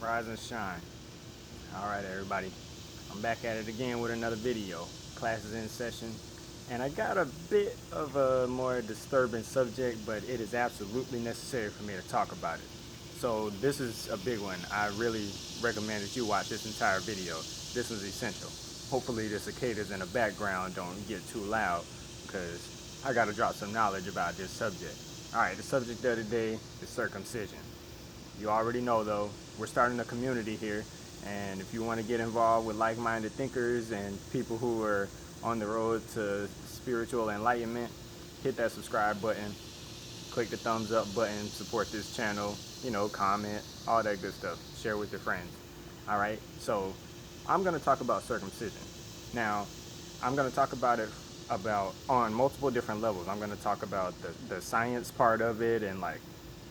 Rise and shine. Alright everybody, I'm back at it again with another video. Class is in session, and I got a bit of a more disturbing subject, but it is absolutely necessary for me to talk about it. So this is a big one. I really recommend that you watch this entire video. This is essential. Hopefully the cicadas in the background don't get too loud, because I gotta drop some knowledge about this subject. Alright, the subject of the day is circumcision. You already know though, we're starting a community here, and if you want to get involved with like-minded thinkers and people who are on the road to spiritual enlightenment, hit that subscribe button, click the thumbs up button, support this channel, comment, all that good stuff, share with your friends. Alright, so I'm going to talk about circumcision. Now, I'm going to talk about it on multiple different levels. I'm going to talk about the science part of it and like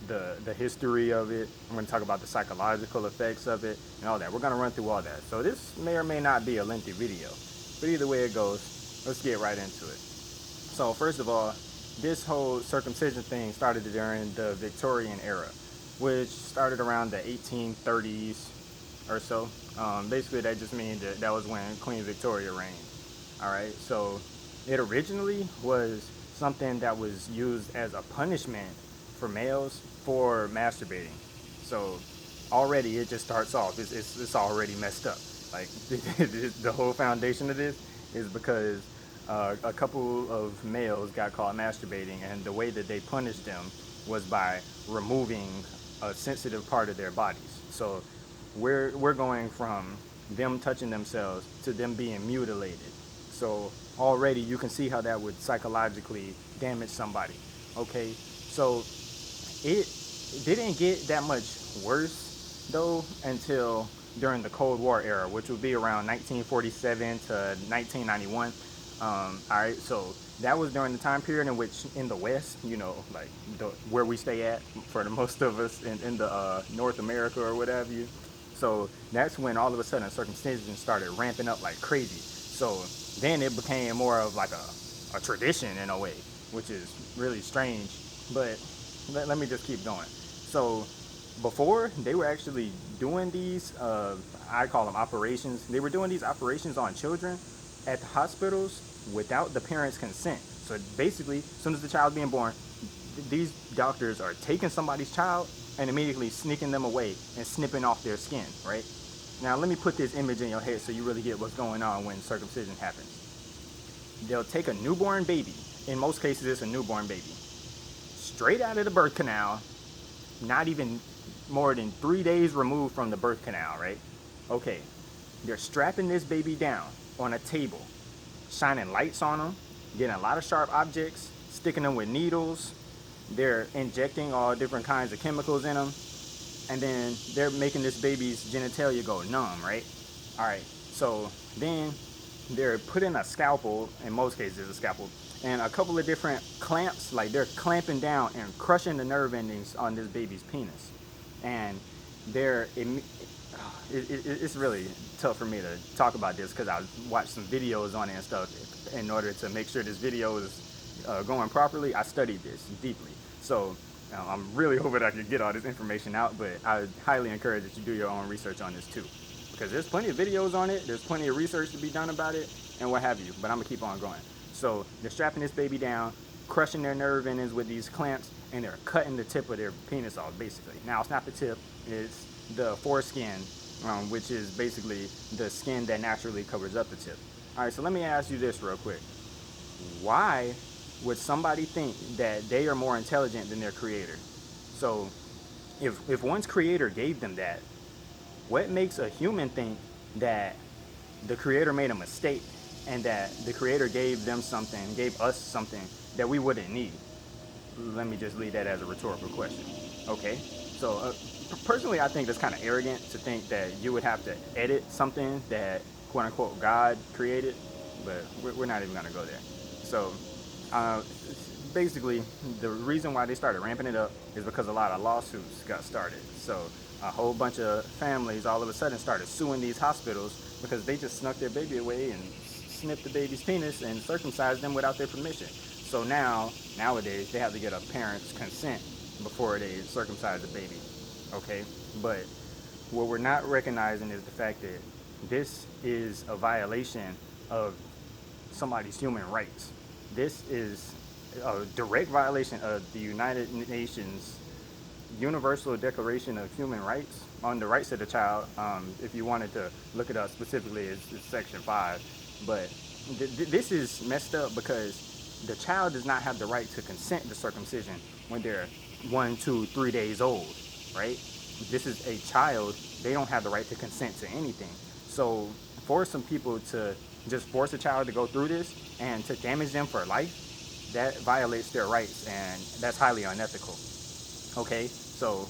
the history of it. I'm going to talk about the psychological effects of it and all that. We're going to run through all that. So this may or may not be a lengthy video, but either way it goes, let's get right into it. So first of all, this whole circumcision thing started during the Victorian era, which started around the 1830s or so. Basically that just means that was when Queen Victoria reigned. Alright, so it originally was something that was used as a punishment for males for masturbating. So already it just starts off, it's already messed up. Like the whole foundation of this is because a couple of males got caught masturbating, and the way that they punished them was by removing a sensitive part of their bodies. So we're going from them touching themselves to them being mutilated. So already you can see how that would psychologically damage somebody. Okay, so it didn't get that much worse though until during the Cold War era, which would be around 1947 to 1991. Alright, so that was during the time period in which in the West, like where we stay at for the most of us in the North America or what have you. So that's when all of a sudden circumcision started ramping up like crazy. So then it became more of like a tradition in a way, which is really strange. But let me just keep going. So before, they were actually doing these, I call them operations. They were doing these operations on children at the hospitals without the parents' consent. So basically, as soon as the child's being born, these doctors are taking somebody's child and immediately sneaking them away and snipping off their skin, right? Now, let me put this image in your head so you really get what's going on when circumcision happens. They'll take a newborn baby. In most cases, it's a newborn baby. Straight out of the birth canal, not even more than 3 days removed from the birth canal, right? Okay, they're strapping this baby down on a table, shining lights on them, getting a lot of sharp objects, sticking them with needles. They're injecting all different kinds of chemicals in them, and then they're making this baby's genitalia go numb, right? All right, so then they're putting a scalpel, in most cases a scalpel, and a couple of different clamps, like they're clamping down and crushing the nerve endings on this baby's penis. And it's really tough for me to talk about this because I watched some videos on it and stuff. In order to make sure this video is going properly, I studied this deeply. So I'm really hoping I can get all this information out, but I highly encourage that you do your own research on this too, because there's plenty of videos on it, there's plenty of research to be done about it, and what have you, but I'm gonna keep on going. So they're strapping this baby down, crushing their nerve endings with these clamps, and they're cutting the tip of their penis off, basically. Now, it's not the tip, it's the foreskin, which is basically the skin that naturally covers up the tip. All right, so let me ask you this real quick. Why would somebody think that they are more intelligent than their creator? So if one's creator gave them that, what makes a human think that the creator made a mistake and that the creator gave us something that we wouldn't need? Let me just leave that as a rhetorical question. Okay, so personally I think that's kind of arrogant to think that you would have to edit something that quote unquote God created, but we're not even gonna go there. So basically the reason why they started ramping it up is because a lot of lawsuits got started. So a whole bunch of families all of a sudden started suing these hospitals because they just snuck their baby away and snipped the baby's penis and circumcised them without their permission. So nowadays they have to get a parent's consent before they circumcise the baby. Okay, but what we're not recognizing is the fact that this is a violation of somebody's human rights. This is a direct violation of the United Nations Universal Declaration of Human Rights on the rights of the child. If you wanted to look it up specifically, it's Section 5. But this is messed up because the child does not have the right to consent to circumcision when they're 1, 2, 3 days old, right? This is a child. They don't have the right to consent to anything. So for some people to just force a child to go through this and to damage them for life, that violates their rights, and that's highly unethical. Okay, so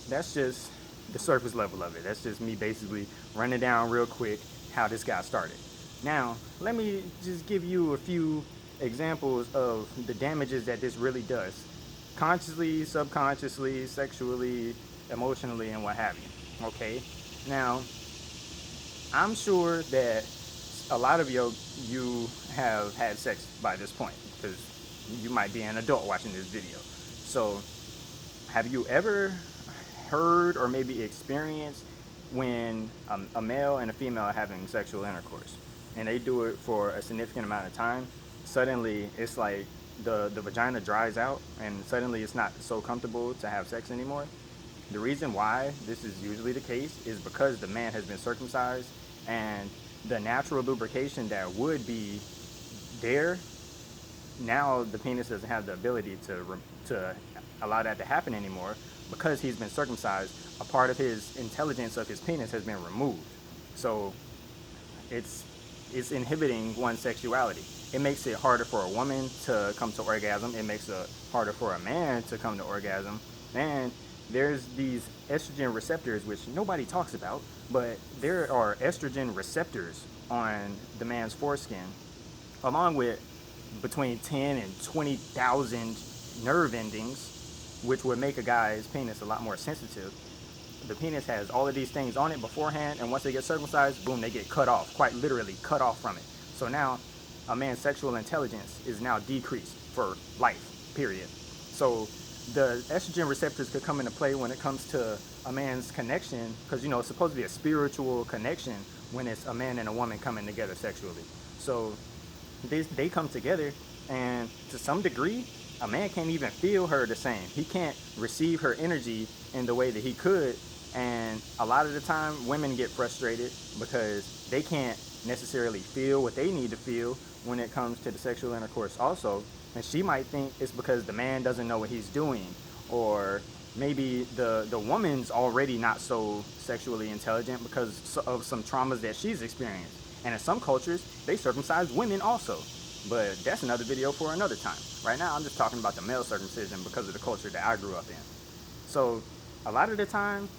that's just the surface level of it. That's just me basically running down real quick how this got started. Now, let me just give you a few examples of the damages that this really does, consciously, subconsciously, sexually, emotionally, and what have you. Okay, now I'm sure that a lot of you have had sex by this point, because you might be an adult watching this video. So have you ever heard or maybe experienced when a male and a female are having sexual intercourse and they do it for a significant amount of time? Suddenly it's like the vagina dries out and suddenly it's not so comfortable to have sex anymore. The reason why this is usually the case is because the man has been circumcised, and the natural lubrication that would be there, now the penis doesn't have the ability to allow that to happen anymore because he's been circumcised. A part of his intelligence of his penis has been removed. So it's inhibiting one's sexuality. It makes it harder for a woman to come to orgasm. It makes it harder for a man to come to orgasm. And there's these estrogen receptors, which nobody talks about, but there are estrogen receptors on the man's foreskin, along with between 10 and 20,000 nerve endings, which would make a guy's penis a lot more sensitive. The penis has all of these things on it beforehand, and once they get circumcised, boom, they get cut off, quite literally cut off from it. So now a man's sexual intelligence is now decreased for life, period. So the estrogen receptors could come into play when it comes to a man's connection, because it's supposed to be a spiritual connection when it's a man and a woman coming together sexually. So they come together, and to some degree, a man can't even feel her the same. He can't receive her energy in the way that he could. And a lot of the time, women get frustrated because they can't necessarily feel what they need to feel when it comes to the sexual intercourse also. And she might think it's because the man doesn't know what he's doing, or maybe the woman's already not so sexually intelligent because of some traumas that she's experienced. And in some cultures, they circumcise women also. But that's another video for another time. Right now, I'm just talking about the male circumcision because of the culture that I grew up in. So a lot of the time,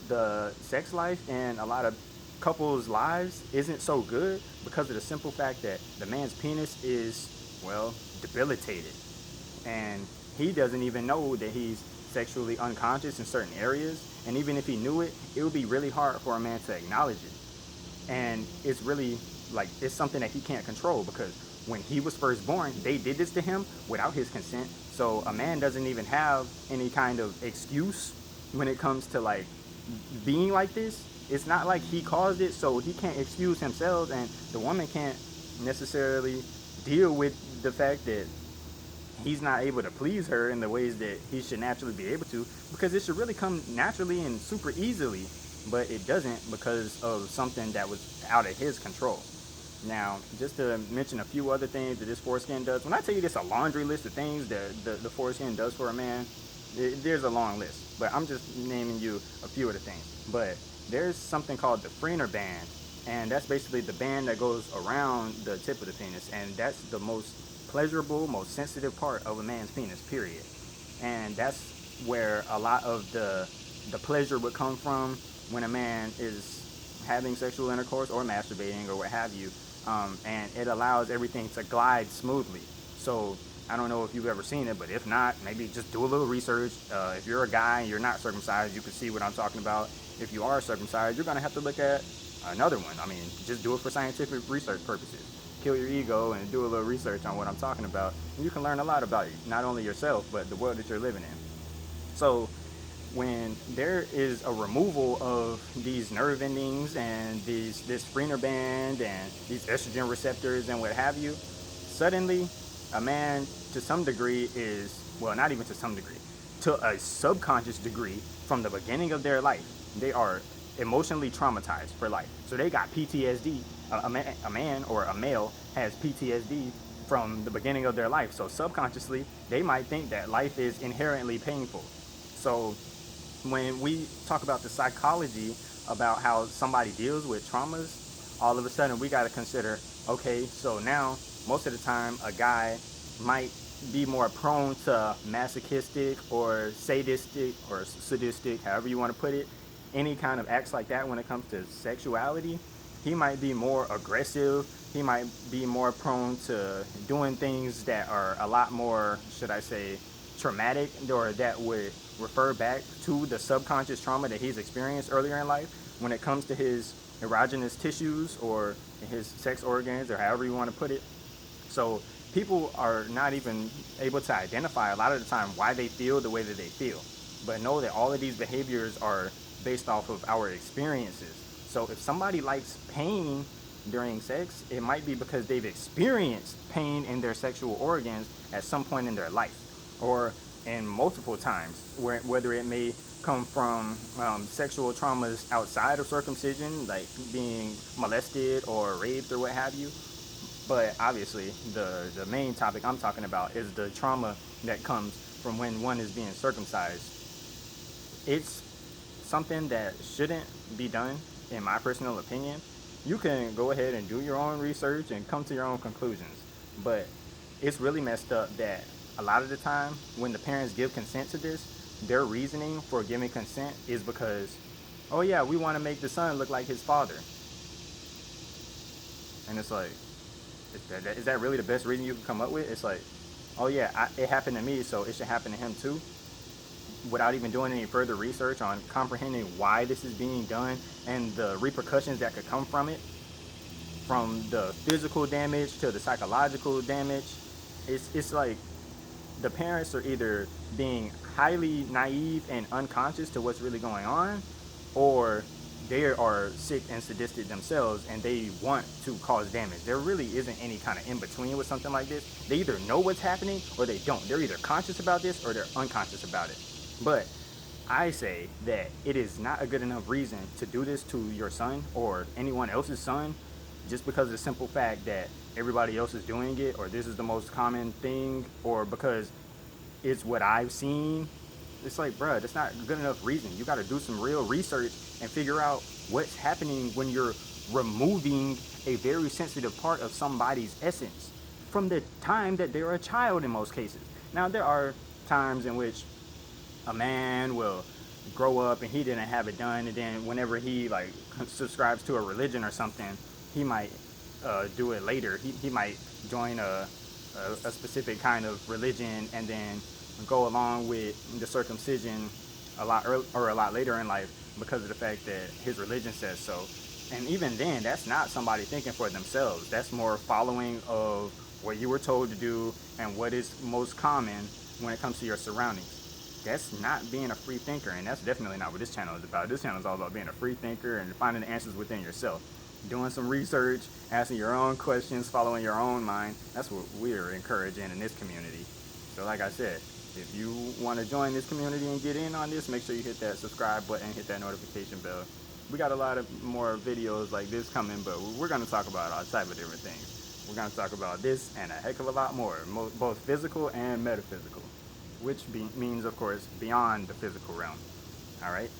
the sex life in a lot of couples' lives isn't so good because of the simple fact that the man's penis is, well, debilitated. And he doesn't even know that he's sexually unconscious in certain areas. And even if he knew it, it would be really hard for a man to acknowledge it. And it's really it's something that he can't control, because when he was first born, they did this to him without his consent. So a man doesn't even have any kind of excuse when it comes to being like this. It's not like he caused it, so he can't excuse himself, and the woman can't necessarily deal with the fact that he's not able to please her in the ways that he should naturally be able to, because it should really come naturally and super easily, but it doesn't because of something that was out of his control. Now, just to mention a few other things that this foreskin does. When I tell you this, a laundry list of things that the foreskin does for a man, there's a long list, but I'm just naming you a few of the things. But there's something called the Freener band, and that's basically the band that goes around the tip of the penis, and that's the most pleasurable, most sensitive part of a man's penis, period. And that's where a lot of the pleasure would come from when a man is having sexual intercourse or masturbating or what have you, and it allows everything to glide smoothly. So I don't know if you've ever seen it, but if not, maybe just do a little research. If you're a guy and you're not circumcised, you can see what I'm talking about. If you are circumcised, you're going to have to look at another one. I mean, just do it for scientific research purposes. Kill your ego and do a little research on what I'm talking about. And you can learn a lot about it, not only yourself, but the world that you're living in. So when there is a removal of these nerve endings and this Freener band and these estrogen receptors and what have you, suddenly a man to some degree is, well, not even to some degree, to a subconscious degree from the beginning of their life, they are emotionally traumatized for life. So they got PTSD. A man or a male has PTSD from the beginning of their life. So subconsciously, they might think that life is inherently painful. So when we talk about the psychology about how somebody deals with traumas, all of a sudden we got to consider, okay, so now most of the time a guy might be more prone to masochistic or sadistic or sadistic, however you want to put it, any kind of acts like that when it comes to sexuality. He might be more aggressive. He might be more prone to doing things that are a lot more, should I say, traumatic, or that would refer back to the subconscious trauma that he's experienced earlier in life when it comes to his erogenous tissues or his sex organs or however you want to put it. So people are not even able to identify a lot of the time why they feel the way that they feel, but know that all of these behaviors are based off of our experiences. So if somebody likes pain during sex, it might be because they've experienced pain in their sexual organs at some point in their life, or in multiple times, whether it may come from sexual traumas outside of circumcision, like being molested or raped or what have you. But obviously, the main topic I'm talking about is the trauma that comes from when one is being circumcised. It's something that shouldn't be done, in my personal opinion. You can go ahead and do your own research and come to your own conclusions. But it's really messed up that a lot of the time when the parents give consent to this, their reasoning for giving consent is because, oh yeah, we want to make the son look like his father. And it's like, is that really the best reason you can come up with? It's like, oh yeah, it happened to me, so it should happen to him too, without even doing any further research on comprehending why this is being done and the repercussions that could come from it, from the physical damage to the psychological damage. It's like the parents are either being highly naive and unconscious to what's really going on, or they are sick and sadistic themselves and they want to cause damage. There really isn't any kind of in between with something like this. They either know what's happening or they don't. They're either conscious about this or they're unconscious about it. But I say that it is not a good enough reason to do this to your son or anyone else's son just because of the simple fact that everybody else is doing it, or this is the most common thing, or because it's what I've seen. It's like, bruh, that's not good enough reason. You got to do some real research and figure out what's happening when you're removing a very sensitive part of somebody's essence from the time that they're a child in most cases. Now, there are times in which a man will grow up and he didn't have it done, and then whenever he like subscribes to a religion or something, he might do it later. He might join a specific kind of religion and then go along with the circumcision a lot early, or a lot later in life, because of the fact that his religion says so. And even then, that's not somebody thinking for themselves. That's more following of what you were told to do and what is most common when it comes to your surroundings. That's not being a free thinker, and that's definitely not what this channel is about. This channel is all about being a free thinker and finding the answers within yourself. Doing some research, asking your own questions, following your own mind. That's what we're encouraging in this community. So like I said, if you want to join this community and get in on this, make sure you hit that subscribe button, hit that notification bell. We got a lot of more videos like this coming, but we're going to talk about all type of different things. We're going to talk about this and a heck of a lot more, both physical and metaphysical, which means, of course, beyond the physical realm. All right?